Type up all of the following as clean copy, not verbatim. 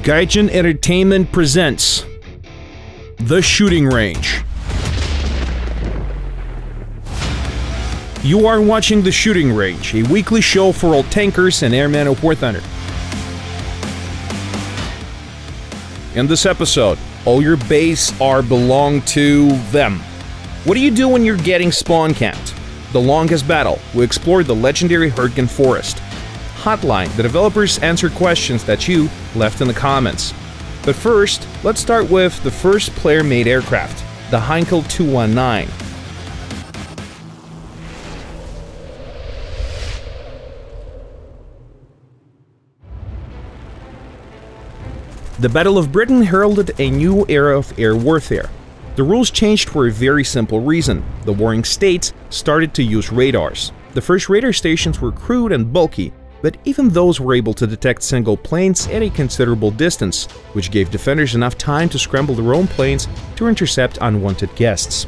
Gaijin Entertainment presents The Shooting Range. You are watching The Shooting Range, a weekly show for all tankers and airmen of War Thunder. In this episode, all your base belong to them. What do you do when you're getting spawn camped? The longest battle, we explored the legendary Hürtgen Forest. Hotline, the developers answer questions that you left in the comments. But first, let's start with the first player-made aircraft, the Heinkel 219. The Battle of Britain heralded a new era of air warfare. The rules changed for a very simple reason. The warring states started to use radars. The first radar stations were crude and bulky, but even those were able to detect single planes at a considerable distance, which gave defenders enough time to scramble their own planes to intercept unwanted guests.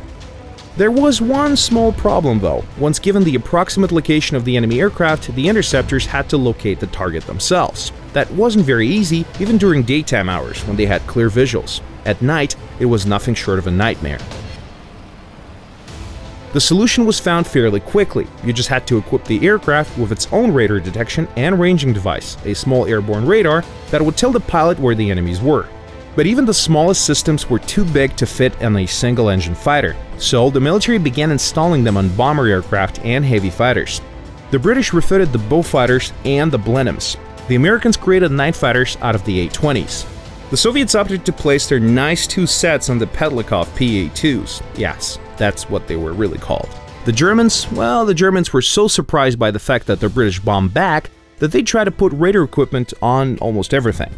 There was one small problem though. Once given the approximate location of the enemy aircraft, the interceptors had to locate the target themselves. That wasn't very easy, even during daytime hours when they had clear visuals. At night, it was nothing short of a nightmare. The solution was found fairly quickly. You just had to equip the aircraft with its own radar detection and ranging device, a small airborne radar that would tell the pilot where the enemies were. But even the smallest systems were too big to fit on a single-engine fighter, so the military began installing them on bomber aircraft and heavy fighters. The British refitted the Beaufighters and the Blenheims. The Americans created night fighters out of the A-20s. The Soviets opted to place their nice two sets on the Pedlikov PA-2s. Yes, that's what they were really called. The Germans, well, the Germans were so surprised by the fact that the British bombed back that they tried to put radar equipment on almost everything.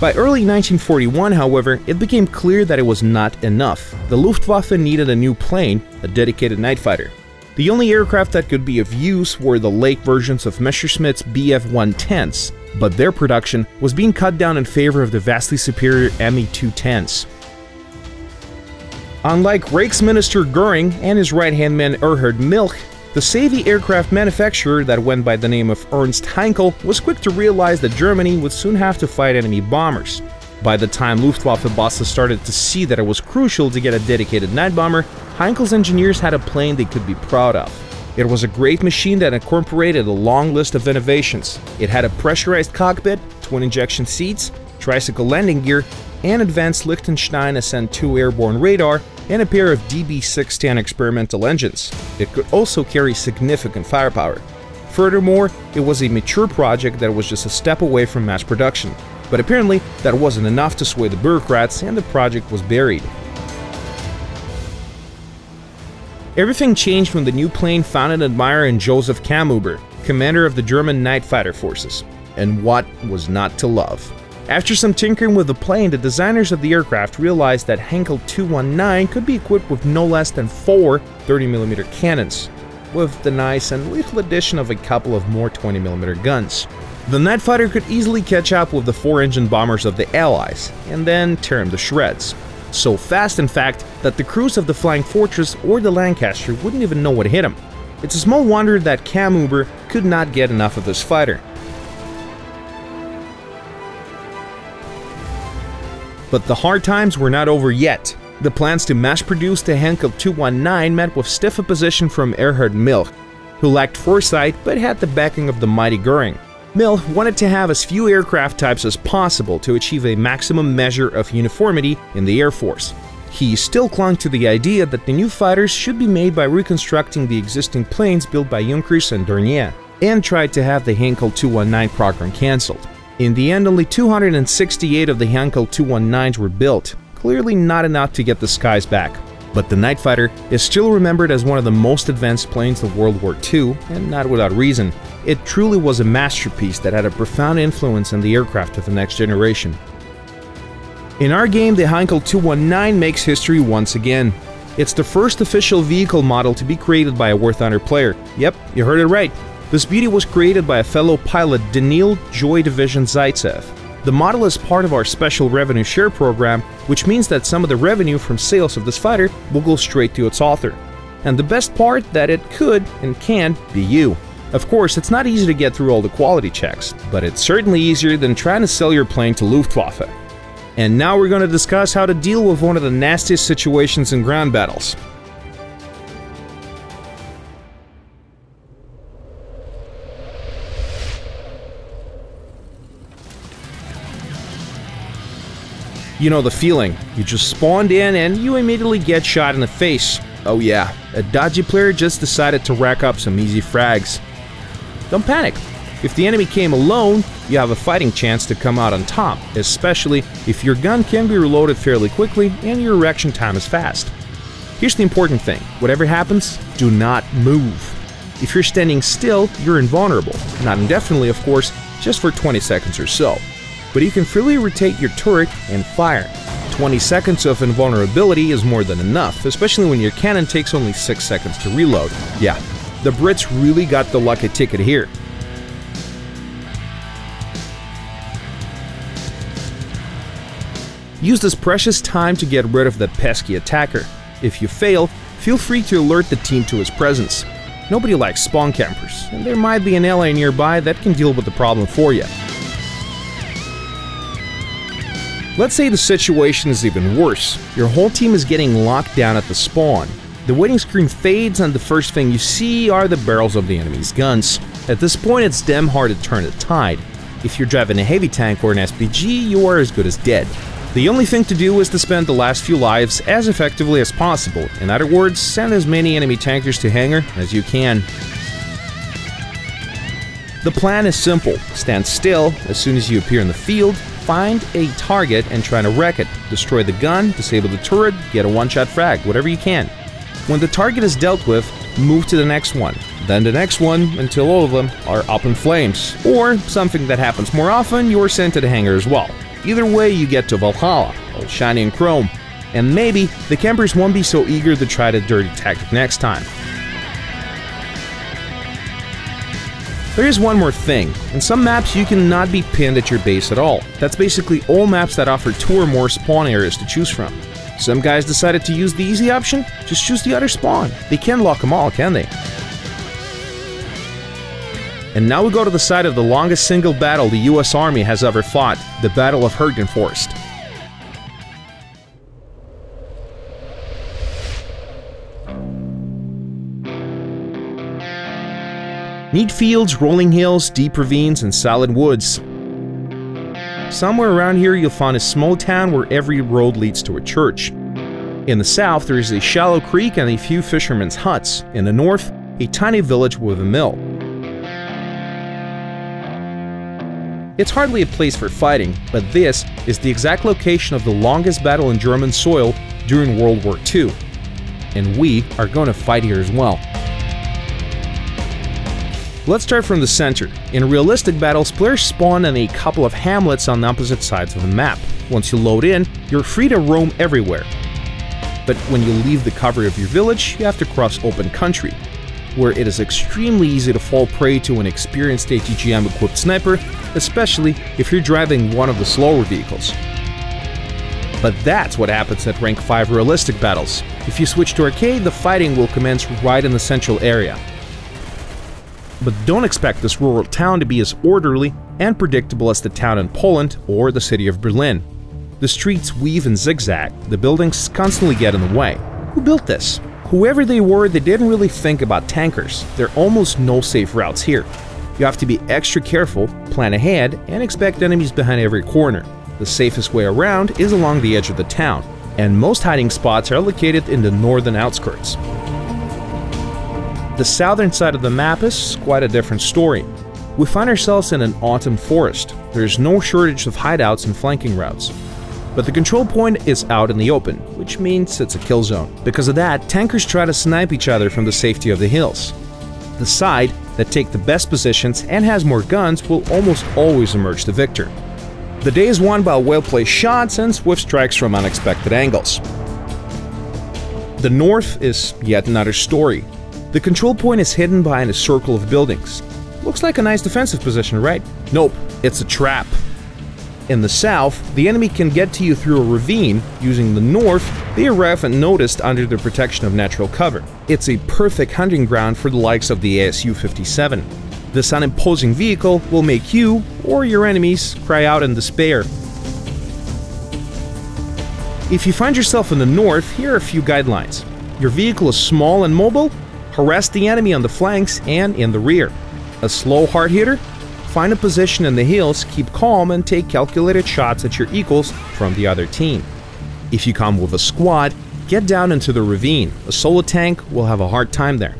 By early 1941, however, it became clear that it was not enough. The Luftwaffe needed a new plane, a dedicated night fighter. The only aircraft that could be of use were the late versions of Messerschmitt's Bf-110s, but their production was being cut down in favor of the vastly superior Me-210s. Unlike Reichsminister Göring and his right-hand man Erhard Milch, the savvy aircraft manufacturer that went by the name of Ernst Heinkel was quick to realize that Germany would soon have to fight enemy bombers. By the time Luftwaffe bosses started to see that it was crucial to get a dedicated night bomber, Heinkel's engineers had a plane they could be proud of. It was a great machine that incorporated a long list of innovations. It had a pressurized cockpit, twin-injection seats, tricycle landing gear, an advanced Liechtenstein SN2 airborne radar, and a pair of DB610 experimental engines. It could also carry significant firepower. Furthermore, it was a mature project that was just a step away from mass production. But apparently, that wasn't enough to sway the bureaucrats, and the project was buried. Everything changed when the new plane found an admirer in Joseph Kamhuber, commander of the German night fighter forces. And what was not to love? After some tinkering with the plane, the designers of the aircraft realized that Heinkel 219 could be equipped with no less than 4 30mm cannons, with the nice and lethal addition of a couple of more 20mm guns. The night fighter could easily catch up with the 4-engine bombers of the Allies, and then tear them to shreds. So fast, in fact, that the crews of the Flying Fortress or the Lancaster wouldn't even know what hit them. It's a small wonder that Kamhuber could not get enough of this fighter. But the hard times were not over yet. The plans to mass-produce the Heinkel 219 met with stiff opposition from Erhard Milch, who lacked foresight but had the backing of the mighty Göring. Milch wanted to have as few aircraft types as possible to achieve a maximum measure of uniformity in the Air Force. He still clung to the idea that the new fighters should be made by reconstructing the existing planes built by Junkers and Dornier, and tried to have the Heinkel 219 program cancelled. In the end, only 268 of the Heinkel 219s were built, clearly not enough to get the skies back. But the night fighter is still remembered as one of the most advanced planes of World War II, and not without reason. It truly was a masterpiece that had a profound influence on the aircraft of the next generation. In our game, the Heinkel 219 makes history once again. It's the first official vehicle model to be created by a War Thunder player. Yep, you heard it right. This beauty was created by a fellow pilot, Danil Joy Division Zaitsev. The model is part of our special revenue share program, which means that some of the revenue from sales of this fighter will go straight to its author. And the best part, that it could and can be you. Of course, it's not easy to get through all the quality checks, but it's certainly easier than trying to sell your plane to Luftwaffe. And now we're going to discuss how to deal with one of the nastiest situations in ground battles. You know the feeling. You just spawned in and you immediately get shot in the face. Oh yeah, a dodgy player just decided to rack up some easy frags. Don't panic. If the enemy came alone, you have a fighting chance to come out on top, especially if your gun can be reloaded fairly quickly and your reaction time is fast. Here's the important thing. Whatever happens, do not move. If you're standing still, you're invulnerable. Not indefinitely, of course, just for 20 seconds or so. But you can freely rotate your turret and fire. 20 seconds of invulnerability is more than enough, especially when your cannon takes only 6 seconds to reload. Yeah, the Brits really got the lucky ticket here. Use this precious time to get rid of that pesky attacker. If you fail, feel free to alert the team to his presence. Nobody likes spawn campers, and there might be an ally nearby that can deal with the problem for you. Let's say the situation is even worse. Your whole team is getting locked down at the spawn. The waiting screen fades and the first thing you see are the barrels of the enemy's guns. At this point, it's damn hard to turn the tide. If you're driving a heavy tank or an SPG, you are as good as dead. The only thing to do is to spend the last few lives as effectively as possible. In other words, send as many enemy tankers to hangar as you can. The plan is simple. Stand still as soon as you appear in the field, find a target and try to wreck it. Destroy the gun, disable the turret, get a one-shot frag, whatever you can. When the target is dealt with, move to the next one, then the next one until all of them are up in flames. Or, something that happens more often, you're sent to the hangar as well. Either way, you get to Valhalla, all shiny and chrome. And maybe the campers won't be so eager to try the dirty tactic next time. There is one more thing. In some maps, you cannot be pinned at your base at all. That's basically all maps that offer 2 or more spawn areas to choose from. Some guys decided to use the easy option. Just choose the other spawn. They can't lock them all, can they? And now we go to the site of the longest single battle the US Army has ever fought, the Battle of Hürtgen Forest. Neat fields, rolling hills, deep ravines, and solid woods. Somewhere around here you'll find a small town where every road leads to a church. In the south there is a shallow creek and a few fishermen's huts. In the north, a tiny village with a mill. It's hardly a place for fighting, but this is the exact location of the longest battle in German soil during World War II. And we are going to fight here as well. Let's start from the center. In realistic battles, players spawn in a couple of hamlets on opposite sides of the map. Once you load in, you're free to roam everywhere. But when you leave the cover of your village, you have to cross open country, where it is extremely easy to fall prey to an experienced ATGM-equipped sniper, especially if you're driving one of the slower vehicles. But that's what happens at rank 5 realistic battles. If you switch to arcade, the fighting will commence right in the central area. But don't expect this rural town to be as orderly and predictable as the town in Poland or the city of Berlin. The streets weave and zigzag, the buildings constantly get in the way. Who built this? Whoever they were, they didn't really think about tankers. There are almost no safe routes here. You have to be extra careful, plan ahead, and expect enemies behind every corner. The safest way around is along the edge of the town, and most hiding spots are located in the northern outskirts. The southern side of the map is quite a different story. We find ourselves in an autumn forest. There's no shortage of hideouts and flanking routes. But the control point is out in the open, which means it's a kill zone. Because of that, tankers try to snipe each other from the safety of the hills. The side that take the best positions and has more guns will almost always emerge the victor. The day is won by well-placed shots and swift strikes from unexpected angles. The north is yet another story. The control point is hidden behind a circle of buildings. Looks like a nice defensive position, right? Nope, it's a trap. In the south, the enemy can get to you through a ravine. Using the north, they arrive unnoticed under the protection of natural cover. it's a perfect hunting ground for the likes of the ASU-57. This unimposing vehicle will make you, or your enemies, cry out in despair. If you find yourself in the north, here are a few guidelines. Your vehicle is small and mobile, harass the enemy on the flanks and in the rear. A slow hard hitter? Find a position in the hills, keep calm, and take calculated shots at your equals from the other team. If you come with a squad, get down into the ravine. A solo tank will have a hard time there.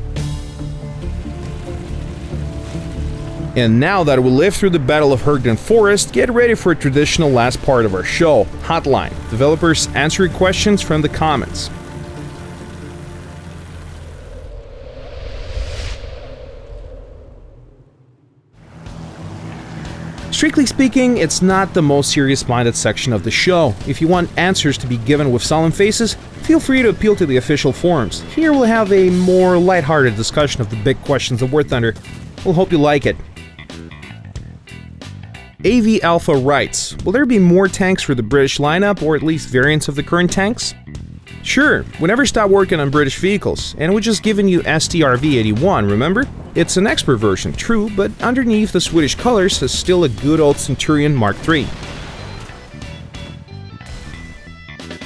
And now that we lived through the Battle of Hürtgen Forest, get ready for a traditional last part of our show, Hotline. Developers answering questions from the comments. Strictly speaking, it's not the most serious-minded section of the show. If you want answers to be given with solemn faces, feel free to appeal to the official forums. Here we'll have a more lighthearted discussion of the big questions of War Thunder. We'll hope you like it. AV Alpha writes, will there be more tanks for the British lineup, or at least variants of the current tanks? Sure, we never stopped working on British vehicles, and we're just giving you STRV-81, remember? It's an expert version, true, but underneath the Swedish colors is still a good old Centurion Mark III.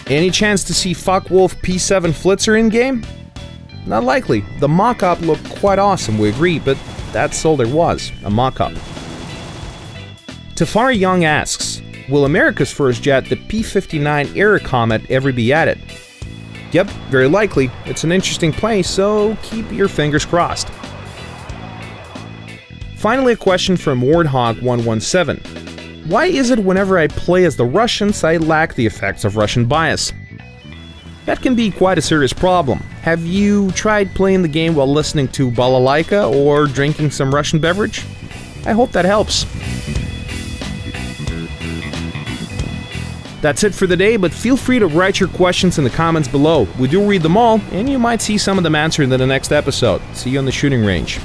Any chance to see Focke-Wulf P7 Flitzer in-game? Not likely. The mock-up looked quite awesome, we agree, but that's all there was, a mock-up. Tafari Young asks, will America's first jet, the P-59 Air Comet, ever be added? Yep, very likely. It's an interesting place, so keep your fingers crossed. Finally, a question from Wardhog117. Why is it whenever I play as the Russians, I lack the effects of Russian bias? That can be quite a serious problem. Have you tried playing the game while listening to balalaika or drinking some Russian beverage? I hope that helps. That's it for the day, but feel free to write your questions in the comments below. We do read them all, and you might see some of them answered in the next episode. See you on the shooting range.